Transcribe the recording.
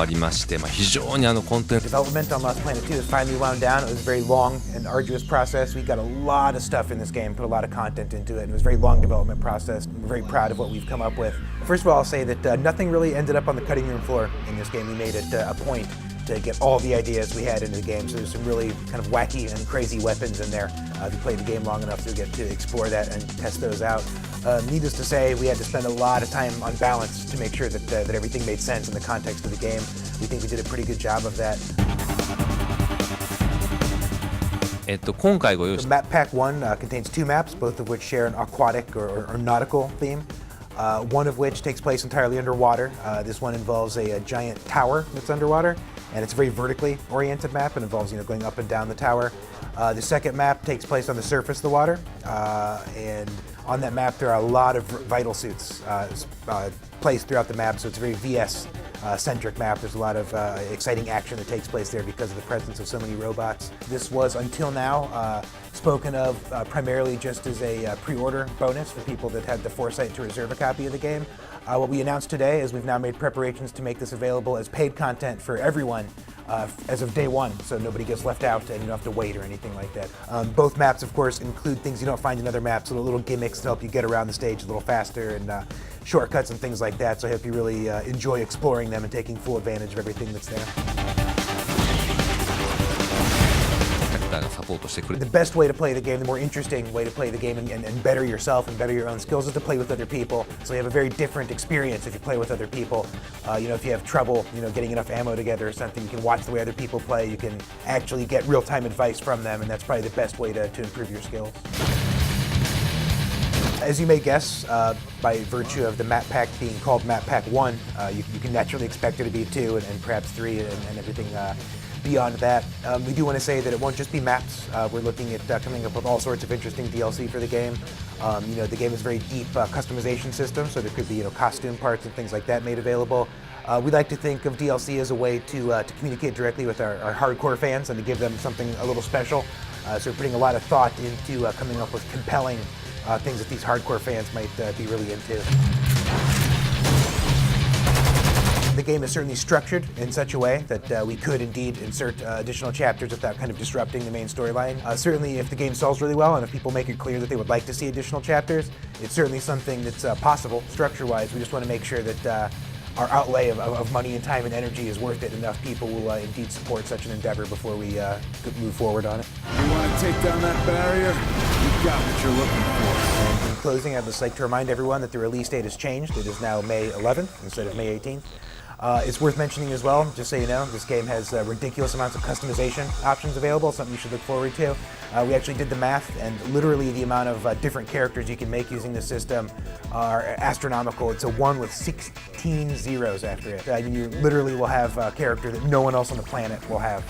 わりまして、非常にコンテンツ Development on Lost Planet 2 is finally wound down. It was a very long and arduous process. We got a lot of stuff in this game, put a lot of content into it, and it was a very long development process. We're very proud of what we've come up with. First of all, I'll say that nothing really ended up on the cutting room floor in this game. We made it a point to get all the ideas we had into the game. So there's some really kind of wacky and crazy weapons in there. If you play the game long enough, you'll get to explore that and test those out. Needless to say, we had to spend a lot of time on balance to make sure that everything made sense in the context of the game. We think we did a pretty good job of that. 今回ご用意 So Map Pack 1 contains 2 maps, both of which share an aquatic or nautical theme. One of which takes place entirely underwater. This one involves a giant tower that's underwater, and it's a very vertically oriented map and involves going up and down the tower. The second map takes place on the surface of the water, and on that map there are a lot of vital suits placed throughout the map, so it's a very VS centric map. There's a lot of exciting action that takes place there because of the presence of so many robots. This was, until now, spoken of primarily just as a pre-order bonus for people that had the foresight to reserve a copy of the game. What we announced today is we've now made preparations to make this available as paid content for everyone as of day one, so nobody gets left out and you don't have to wait or anything like that. Both maps, of course, include things you don't find in other maps, little gimmicks to help you get around the stage a little faster, and shortcuts and things like that, so I hope you really enjoy exploring them and taking full advantage of everything that's there. 方がサポートしてくれ The best way to play the game, the more interesting way to play the game and better yourself and better your own skills is to play with other people. So you have a very different experience if you play with other people. If you have trouble, getting enough ammo together or something, you can watch the way other people play. You can actually get real-time advice from them, and that's probably the best way to improve your skills. As you may guess, by virtue of the map pack being called Map Pack 1, you can naturally expect there to be 2 and perhaps 3 and everything beyond that. We do want to say that it won't just be maps. We're looking at coming up with all sorts of interesting DLC for the game. The game is a very deep customization system, so there could be costume parts and things like that made available. We like to think of DLC as a way to communicate directly with our hardcore fans and to give them something a little special. So we're putting a lot of thought into coming up with compelling things that these hardcore fans might be really into. The game is certainly structured in such a way that we could indeed insert additional chapters without kind of disrupting the main storyline. Certainly if the game sells really well and if people make it clear that they would like to see additional chapters, it's certainly something that's possible structure-wise. We just want to make sure that our outlay of money and time and energy is worth it. Enough people will indeed support such an endeavor before we move forward on it. You want to take down that barrier? You've got what you're looking for. And in closing, I'd just like to remind everyone that the release date has changed. It is now May 11th instead of May 18th. It's worth mentioning as well, just so you know, this game has ridiculous amounts of customization options available, something you should look forward to. We actually did the math, and literally the amount of different characters you can make using this system are astronomical. It's a 1 with 16 zeros after it. You literally will have a character that no one else on the planet will have.